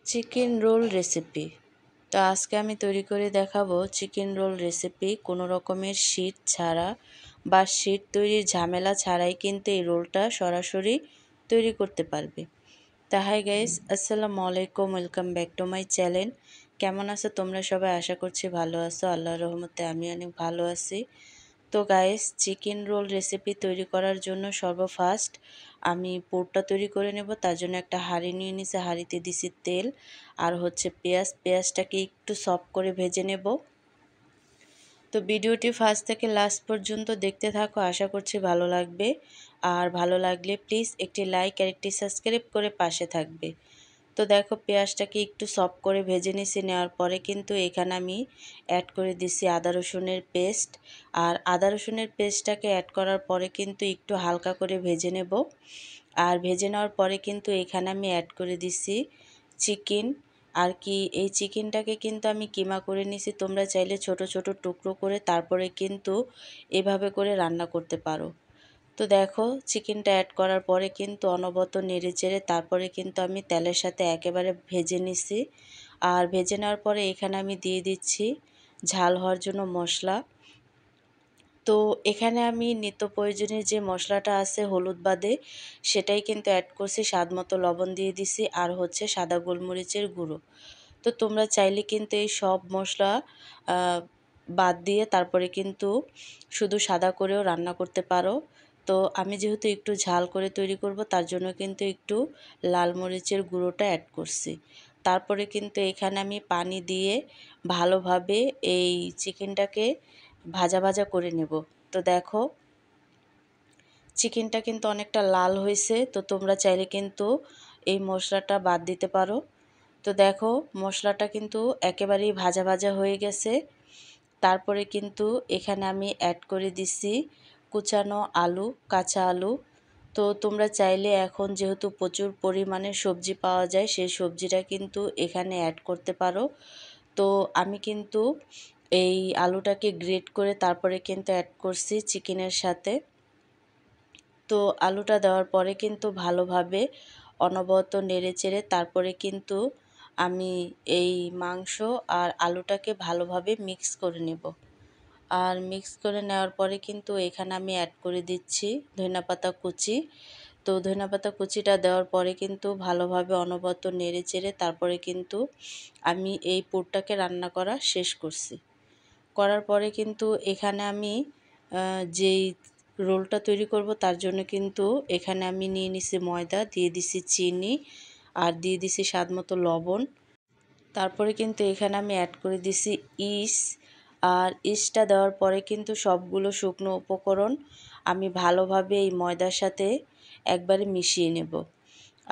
Chicken roll recipe. তো আজকে আমি তৈরি করে দেখাবো চিকেন রোল রেসিপি। কোনো রকমের শিট ছাড়া বা শিট তৈরির ঝামেলা ছাড়াই কিন্তু এই রোলটা সরাসরি তৈরি করতে পারবে। তা হাই গাইস, আসসালামু আলাইকুম, welcome back to my channel. কেমন আছো তোমরা সবাই? আশা করছি ভালো আছো। আল্লাহর রহমতে আমি অনেক ভালো আছি। তো গাইস, চিকেন রোল রেসিপি তৈরি করার জন্য সর্বফার্স্ট আমি পুরটা তৈরি করে নেব। তার জন্য একটা হাঁড়ি নিয়ে নিছি, হাঁড়িতে দিছি তেল আর হচ্ছে পেঁয়াজটাকে একটু সফট করে ভেজে নেব। তো ভিডিওটি ফার্স্ট থেকে লাস্ট পর্যন্ত দেখতে থাকো, আশা করছি ভালো লাগবে। আর ভালো লাগলে প্লিজ একটি লাইক আর একটি সাবস্ক্রাইব করে পাশে থাকবে। তো দেখো, পেঁয়াজটাকে একটু সফট করে ভেজে নিছি। নেওয়ার পরে কিন্তু এখানে আমি অ্যাড করে দিছি আদা রসুনের পেস্ট। আর আদা রসুনের পেস্টটাকে অ্যাড করার পরে কিন্তু একটু হালকা করে ভেজে নেব। আর ভেজে নেওয়ার পরে কিন্তু এখানে আমি অ্যাড করে দিছি চিকেন। আর কি এই চিকেনটাকে কিন্তু আমি কিমা করে নিছি। তোমরা চাইলে ছোট ছোট টুকরো করে তারপরে কিন্তু এভাবে করে রান্না করতে পারো। তো দেখো, চিকেনটা অ্যাড করার পরে কিন্তু অনবরত নেড়ে চেড়ে তারপরে কিন্তু আমি তেলের সাথে একেবারে ভেজে নিছি। আর ভেজে নেওয়ার পরে এখানে আমি দিয়ে দিচ্ছি ঝাল হওয়ার জন্য মশলা। তো এখানে আমি নিত্য প্রয়োজনীয় যে মশলাটা আছে হলুদ বাদে সেটাই কিন্তু অ্যাড করছি। স্বাদ মতো লবণ দিয়ে দিছি আর হচ্ছে সাদা গোলমরিচের গুঁড়ো। তো তোমরা চাইলে কিন্তু এই সব মশলা বাদ দিয়ে তারপরে কিন্তু শুধু সাদা করেও রান্না করতে পারো। তো আমি যেহেতু একটু ঝাল করে তৈরি করব, তার জন্য কিন্তু একটু লাল মরিচের গুঁড়োটা অ্যাড করছি। তারপরে কিন্তু এখানে আমি পানি দিয়ে ভালোভাবে এই চিকেনটাকে ভাজা ভাজা করে নেব। তো দেখো, চিকেনটা কিন্তু অনেকটা লাল হয়েছে। তো তোমরা চাইলে কিন্তু এই মশলাটা বাদ দিতে পারো। তো দেখো, মশলাটা কিন্তু একেবারেই ভাজা ভাজা হয়ে গেছে। তারপরে কিন্তু এখানে আমি অ্যাড করে দিছি কুচানো আলু, কাঁচা আলু। তো তোমরা চাইলে এখন যেহেতু প্রচুর পরিমাণে সবজি পাওয়া যায়, সেই সবজিটা কিন্তু এখানে অ্যাড করতে পারো। তো আমি কিন্তু এই আলুটাকে গ্রেট করে তারপরে কিন্তু অ্যাড করছি চিকেনের সাথে। তো আলুটা দেওয়ার পরে কিন্তু ভালোভাবে অনবরত নেড়েচেড়ে তারপরে কিন্তু আমি এই মাংস আর আলুটাকে ভালোভাবে মিক্স করে নেব। আর মিক্স করে নেওয়ার পরে কিন্তু এখানে আমি অ্যাড করে দিচ্ছি ধনেপাতা কুচি। তো ধনেপাতা কুচিটা দেওয়ার পরে কিন্তু ভালোভাবে অনবরত নেড়েচেড়ে তারপরে কিন্তু আমি এই পুরটাকে রান্না করা শেষ করছি। করার পরে কিন্তু এখানে আমি যেই রোলটা তৈরি করব তার জন্য কিন্তু এখানে আমি নিয়ে নিছি ময়দা, দিয়ে দিছি চিনি আর দিয়ে দিছি স্বাদ মতো লবণ। তারপরে কিন্তু এখানে আমি অ্যাড করে দিছি ইস্ট। আর ইস্টটা দেওয়ার পরে কিন্তু সবগুলো শুকনো উপকরণ আমি ভালোভাবে এই ময়দার সাথে একবারে মিশিয়ে নেব।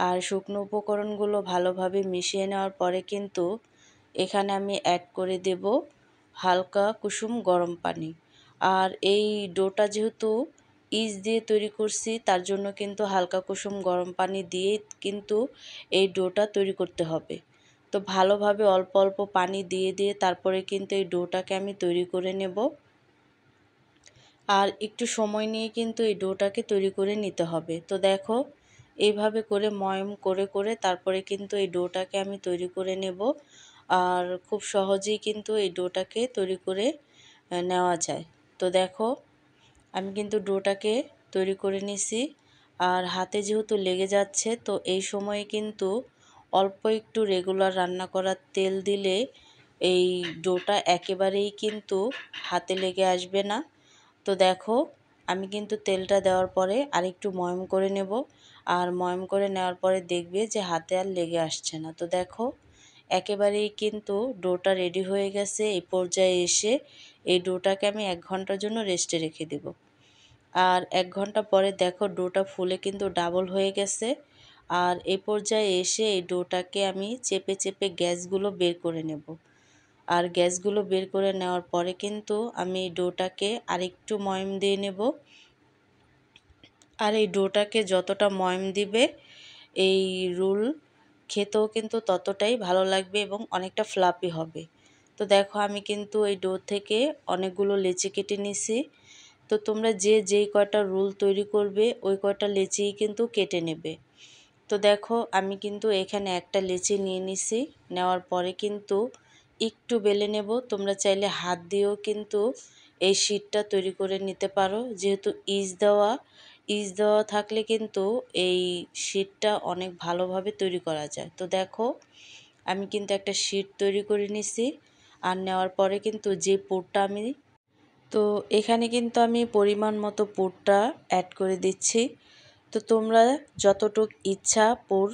আর শুকনো উপকরণগুলো ভালোভাবে মিশিয়ে নেওয়ার পরে কিন্তু এখানে আমি অ্যাড করে দেব হালকা কুসুম গরম পানি। আর এই ডোটা যেহেতু ইস্ট দিয়ে তৈরি করছি, তার জন্য কিন্তু হালকা কুসুম গরম পানি দিয়ে কিন্তু এই ডোটা তৈরি করতে হবে। তো ভালোভাবে অল্প অল্প পানি দিয়ে দিয়ে তারপরে কিন্তু এই ডোটাকে আমি তৈরি করে নেব। আর একটু সময় নিয়ে কিন্তু এই ডোটাকে তৈরি করে নিতে হবে। তো দেখো, এইভাবে করে ময়ম করে করে তারপরে কিন্তু এই ডোটাকে আমি তৈরি করে নেব। আর খুব সহজেই কিন্তু এই ডোটাকে তৈরি করে নেওয়া যায়। তো দেখো, আমি কিন্তু ডোটাকে তৈরি করে নিছি। আর হাতে যেহেতু লেগে যাচ্ছে, তো এই সময়ে কিন্তু অল্প একটু রেগুলার রান্না করার তেল দিলে এই ডোটা একেবারেই কিন্তু হাতে লেগে আসবে না। তো দেখো, আমি কিন্তু তেলটা দেওয়ার পরে আরেকটু ময়ম করে নেব। আর ময়ম করে নেওয়ার পরে দেখবে যে হাতে আর লেগে আসছে না। তো দেখো, একেবারেই কিন্তু ডোটা রেডি হয়ে গেছে। এই পর্যায়ে এসে এই ডোটাকে আমি 1 ঘন্টার জন্য রেস্টে রেখে দেব। আর 1 ঘন্টা পরে দেখো, ডোটা ফুলে কিন্তু ডাবল হয়ে গেছে। আর এই পর্যায়ে এসে এই ডোটাকে আমি চেপে চেপে গ্যাসগুলো বের করে নেব। আর গ্যাসগুলো বের করে নেওয়ার পরে কিন্তু আমি এই ডোটাকে আরেকটু ময়ম দিয়ে নেব। আর এই ডোটাকে যতটা ময়ম দিবে এই রোল খেতেও কিন্তু ততটাই ভালো লাগবে এবং অনেকটা ফ্লাফি হবে। তো দেখো, আমি কিন্তু এই ডো থেকে অনেকগুলো লেচি কেটে নিছি। তো তোমরা যে যেই কয়টা রোল তৈরি করবে ওই কয়টা লেচিই কিন্তু কেটে নেবে। তো দেখো আমি কিন্তু এখানে একটা লেচি নিয়ে নিছি, নেওয়ার পরে কিন্তু একটু বেলে নেব। তোমরা চাইলে হাত দিয়েও কিন্তু এই শীটটা তৈরি করে নিতে পারো, যেহেতু ইজ দেওয়া থাকলে কিন্তু এই শীটটা অনেক ভালোভাবে তৈরি করা যায়। তো দেখো আমি কিন্তু একটা শীট তৈরি করে নিছি, আর নেওয়ার পরে কিন্তু যে পুরটা তো এখানে কিন্তু আমি পরিমাণ মতো পুরটা অ্যাড করে দিচ্ছি। তো তোমরা যতটুক ইচ্ছা পুর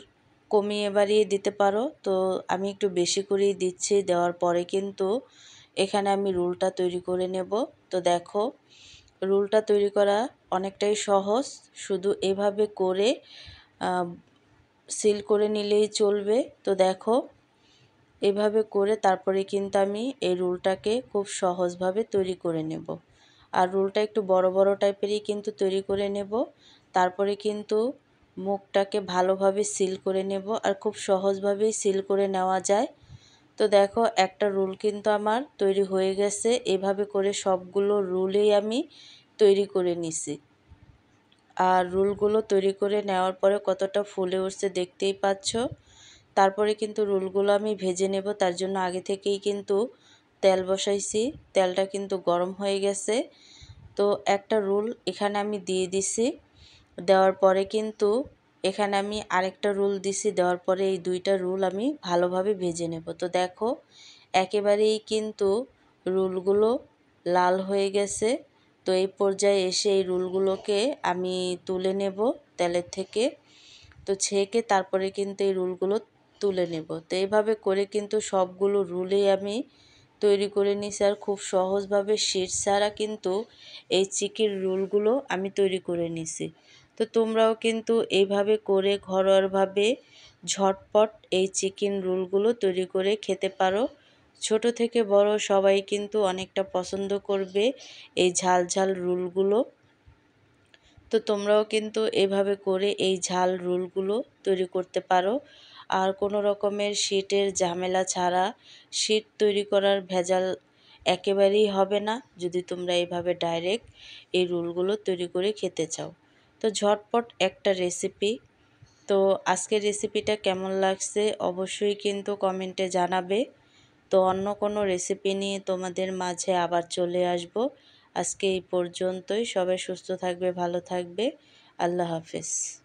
কমিয়ে বাড়িয়ে দিতে পারো। তো আমি একটু বেশি করেই দিচ্ছি, দেওয়ার পরে কিন্তু এখানে আমি রোলটা তৈরি করে নেব। তো দেখো রোলটা তৈরি করা অনেকটাই সহজ, শুধু এভাবে করে সিল করে নিলেই চলবে। তো দেখো এভাবে করে তারপরে কিন্তু আমি এই রোলটাকে খুব সহজভাবে তৈরি করে নেব। আর রোলটা একটু বড় বড় টাইপেরই কিন্তু তৈরি করে নেব। তারপরে কিন্তু মুখটাকে ভালোভাবে সিল করে নেব, আর খুব সহজভাবেই সিল করে নেওয়া যায়। তো দেখো একটা রোল কিন্তু আমার তৈরি হয়ে গেছে। এভাবে করে সবগুলো রোলই আমি তৈরি করে নিছি। আর রোলগুলো তৈরি করে নেওয়ার পরে কতটা ফুলে উঠছে দেখতেই পাচ্ছ। তারপরে কিন্তু রোলগুলো আমি ভেজে নেব, তার জন্য আগে থেকেই কিন্তু তেল বসাইছি, তেলটা কিন্তু গরম হয়ে গেছে। তো একটা রোল এখানে আমি দিয়ে দিছি, দেওয়ার পরে কিন্তু এখানে আমি আরেকটা রোল দিছি, দেওয়ার পরে এই দুইটা রোল আমি ভালোভাবে ভেজে নেব। তো দেখো একেবারেই কিন্তু রোলগুলো লাল হয়ে গেছে। তো এই পর্যায়ে এসে এই রোলগুলোকে আমি তুলে নেব তেলের থেকে। তো ছেঁকে তারপরে কিন্তু এই রোলগুলো তুলে নেব। তো এইভাবে করে কিন্তু সবগুলো রোলই আমি তৈরি করে নিছি, আর খুব সহজভাবে শীট ছাড়া কিন্তু এই চিকেন রোলগুলো আমি তৈরি করে নিছি। তো তোমরাও কিন্তু এইভাবে করে ঘরোয়াভাবে ঝটপট এই চিকেন রোলগুলো তৈরি করে খেতে পারো। ছোট থেকে বড় সবাই কিন্তু অনেকটা পছন্দ করবে এই ঝাল ঝাল রোলগুলো। তো তোমরাও কিন্তু এভাবে করে এই ঝাল রোলগুলো তৈরি করতে পারো। আর কোনো রকমের শীটের ঝামেলা ছাড়া শীট তৈরি করার ভেজাল একেবারেই হবে না, যদি তোমরা এইভাবে ডাইরেক্ট এই রোলগুলো তৈরি করে খেতে চাও। তো ঝটপট একটা রেসিপি। তো আজকের রেসিপিটা কেমন লাগছে অবশ্যই কিন্তু কমেন্টে জানাবে। তো অন্য কোনো রেসিপি নিয়ে তোমাদের মাঝে আবার চলে আসব। আজকে এই পর্যন্তই। সবাই সুস্থ থাকবে, ভালো থাকবে। আল্লাহ হাফেজ।